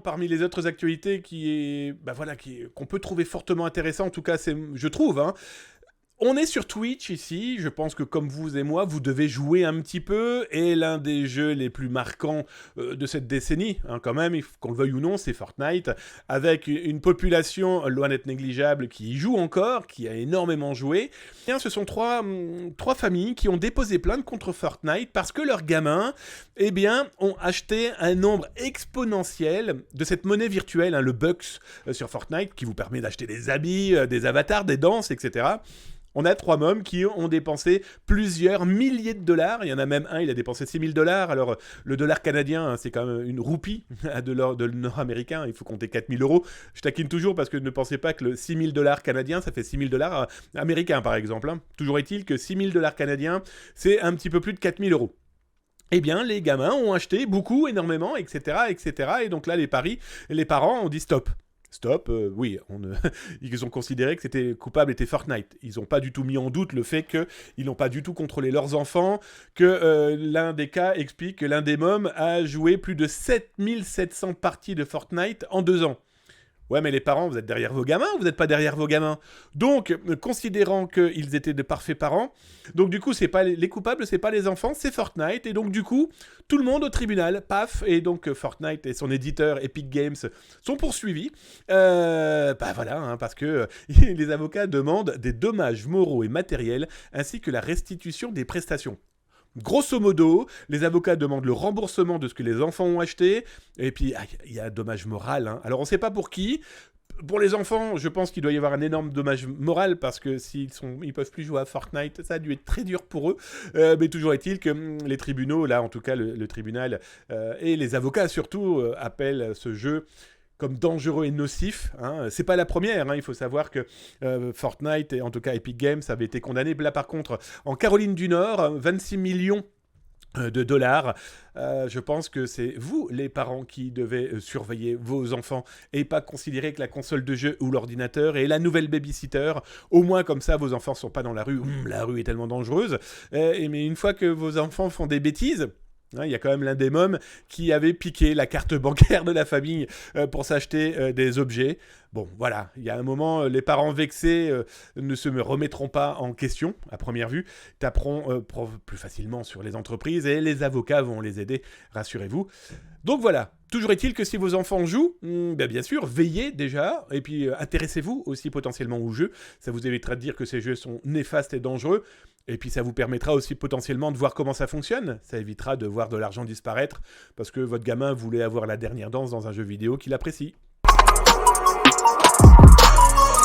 parmi les autres actualités qu'on peut trouver fortement intéressant, en tout cas, je trouve, hein. On est sur Twitch ici, je pense que comme vous et moi, vous devez jouer un petit peu, et l'un des jeux les plus marquants de cette décennie, hein, quand même, qu'on le veuille ou non, c'est Fortnite, avec une population loin d'être négligeable qui y joue encore, qui a énormément joué. Et ce sont trois familles qui ont déposé plainte contre Fortnite parce que leurs gamins, ont acheté un nombre exponentiel de cette monnaie virtuelle, hein, le Bucks sur Fortnite, qui vous permet d'acheter des habits, des avatars, des danses, etc. On a 3 mômes qui ont dépensé plusieurs milliers de dollars. Il y en a même un, il a dépensé 6 000 $. Alors, le dollar canadien, hein, c'est quand même une roupie de nord-américain. Il faut compter 4 000 €. Je taquine toujours parce que ne pensez pas que le 6 000 $ canadien, ça fait 6 000 $ américains, par exemple. Hein. Toujours est-il que 6 000 $ canadiens, c'est un petit peu plus de 4 000 €. Eh bien, les gamins ont acheté beaucoup, énormément, etc., etc. Et donc là, les parents ont dit stop. Stop, oui, ils ont considéré que c'était coupable était Fortnite. Ils n'ont pas du tout mis en doute le fait qu'ils n'ont pas du tout contrôlé leurs enfants, que l'un des cas explique que l'un des mômes a joué plus de 7700 parties de Fortnite en 2 ans. Ouais, mais les parents, vous êtes derrière vos gamins ou vous n'êtes pas derrière vos gamins? Donc, considérant qu'ils étaient de parfaits parents, donc du coup, c'est pas les coupables, c'est pas les enfants, c'est Fortnite. Et donc, du coup, tout le monde au tribunal, paf. Et donc, Fortnite et son éditeur Epic Games sont poursuivis. Voilà, hein, parce que les avocats demandent des dommages moraux et matériels, ainsi que la restitution des prestations. Grosso modo, les avocats demandent le remboursement de ce que les enfants ont acheté, et puis il y a un dommage moral. Hein. Alors on ne sait pas pour qui. Pour les enfants, je pense qu'il doit y avoir un énorme dommage moral, parce que s'ils ils peuvent plus jouer à Fortnite, ça a dû être très dur pour eux. Mais toujours est-il que les tribunaux, là en tout cas le tribunal, et les avocats surtout, appellent ce jeu comme dangereux et nocif. Hein. C'est pas la première, hein. Il faut savoir que Fortnite, et en tout cas Epic Games, avait été condamné. Là par contre, en Caroline du Nord, 26 millions de dollars. Je pense que c'est vous, les parents, qui devez surveiller vos enfants et pas considérer que la console de jeu ou l'ordinateur est la nouvelle babysitter. Au moins, comme ça, vos enfants sont pas dans la rue. La rue est tellement dangereuse. Mais une fois que vos enfants font des bêtises, il y a quand même l'un des mômes qui avait piqué la carte bancaire de la famille pour s'acheter des objets. Bon, voilà, il y a un moment, les parents vexés ne se remettront pas en question, à première vue, taperont plus facilement sur les entreprises et les avocats vont les aider, rassurez-vous. Donc voilà, toujours est-il que si vos enfants jouent, bien sûr, veillez déjà, et puis intéressez-vous aussi potentiellement aux jeux. Ça vous évitera de dire que ces jeux sont néfastes et dangereux. Et puis ça vous permettra aussi potentiellement de voir comment ça fonctionne. Ça évitera de voir de l'argent disparaître parce que votre gamin voulait avoir la dernière danse dans un jeu vidéo qu'il apprécie.